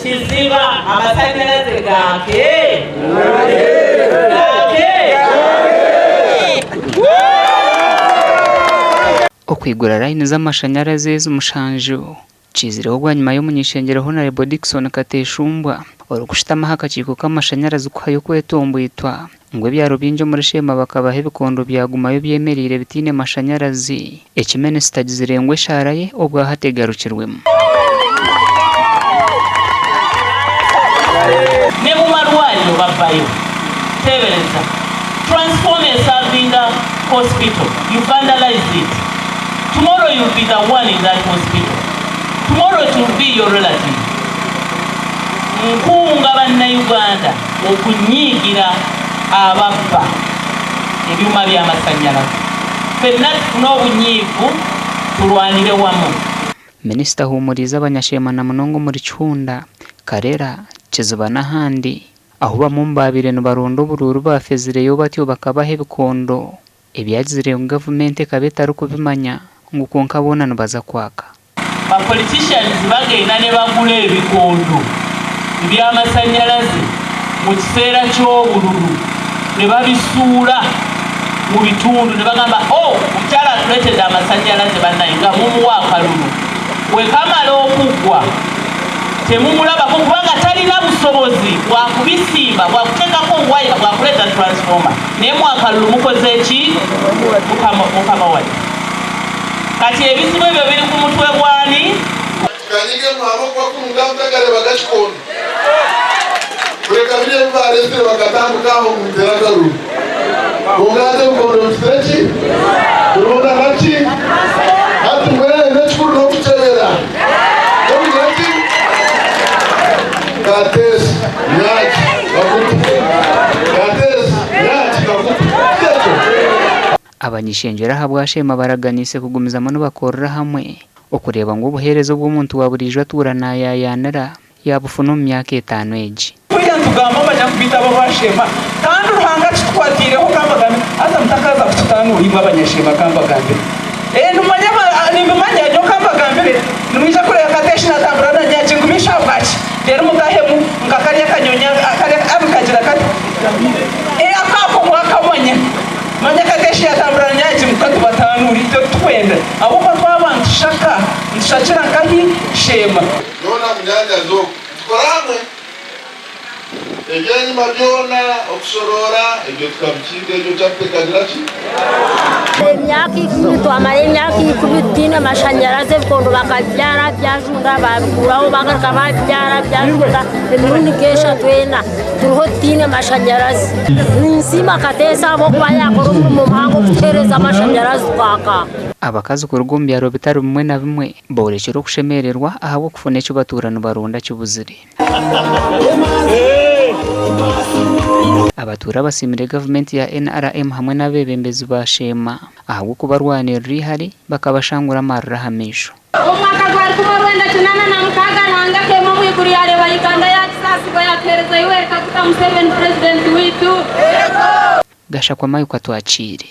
Kiziba amasanyalaze gake. Okwigura line z'amashanyarazi z'umushanju kizireho gwa nyuma y'umunyishengero Honorable Dickson Kateshumbwa orukushitama hakachiko k'amashanyarazi kwayo kwetombwitwa ngo byaro binjo muri Shema bakabaha ibikondo byagumayo byemerire bitine mashanyarazi ekimene sitagizirengwe sharaye obwa hategarukirwemo ne mu marwaliro babayo tebereza transformers are in the hospital. You vandalize it. Tomorrow you'll be the one in that hospital. Tomorrow it will be your relative. Nkunga bannayuganda okunyiigira ababba ebyuma by'amasanyalaze. Ffenna tufune obunyiivu tulwanire wamu. Minisita humuriza abanyashema na munongo muri Chunda Karera Kiziba n'ahandi aho bamumbabire no barondo bururu bafezireyo batyo bakabaha ibikondo ebyagizire mu government kabetari kubimanya nguko nkabona baza kwaka. Ba politicians bagenda ne bagula ebikondo by'amasanyalaze mu kiseera ky'obululu ne babisuula mu bitundu ne bagamba omukyala atuleetedde amasanyalaze bannaye nga mumuwa akalulu we kamala okuggwa temumulabako kubanga talina busobozi bwa kubisimba bwa kuteekako waya bwa kuleeta transformer naye mu akalulu mukoze eki mukama wali kati ebizibu ebyo biri ku mutwe gwani kanyige mwamoko kumugambagale bagashikondo kurekabire mbalesere bagatambukaho mu nteragaru ungaze ukondo mstretchi urunga nachi hatu mwere nechikuru no kuchebera nchi kates nyachi bakutu kates nyachi bakutu abanyishengera habwa Shema baraganise kugumiza mano bakorera hamwe okureba ngo ubuherezo bw'umuntu waburijwe aturana yayanira yabufuna mu myaka 5 eji kuya tugamba bajya kubita abo bashema kandi ruhanga twatireho kambagame aza mutakaza kutanu imwe abanyeshema kambagame numanya nimanya yo kambagame numija kure akateshi na tambrana nyaje ngumisha bachi rero mugahemu ngakariya kanyonya akariya abikagira kati akako mwakabonye manya kateshi ya tambrana nyaje mukatu batanu rito twende abo kwabantu shaka nshakira kahi Shema nona munyanja zo koramwe egenyi mabyona okusorora ebyo tukabikinde ebyo cyapekagirachi emyaka 10 twamara emyaka 10 tine amashanyarazi ebikondo bakabyara byajunda babikuraho bagaruka babyara byajunda emirundi kesha twena turiho tine amashanyarazi ninsima katesa abo kuba yakora umurimo muhango gutereza amashanyarazi twaka abakazi ku rugumbyaro bitari bimwe na bimwe borekera kushemererwa ahabo kufuna icyo baturana barunda cy'ubuzire abatura basimire government ya NRM hamwe n'abebembezi ba Shema ahubwo kubarwanira rihari bakabashangura amarra hamisho umwaka gwari kubarwenda kinana na mukaga ranga kemo mwiguri yare bayikanda ya kisasigo yatereza iwe kakuta Museveni president witu gashakwa mayo kwatwachire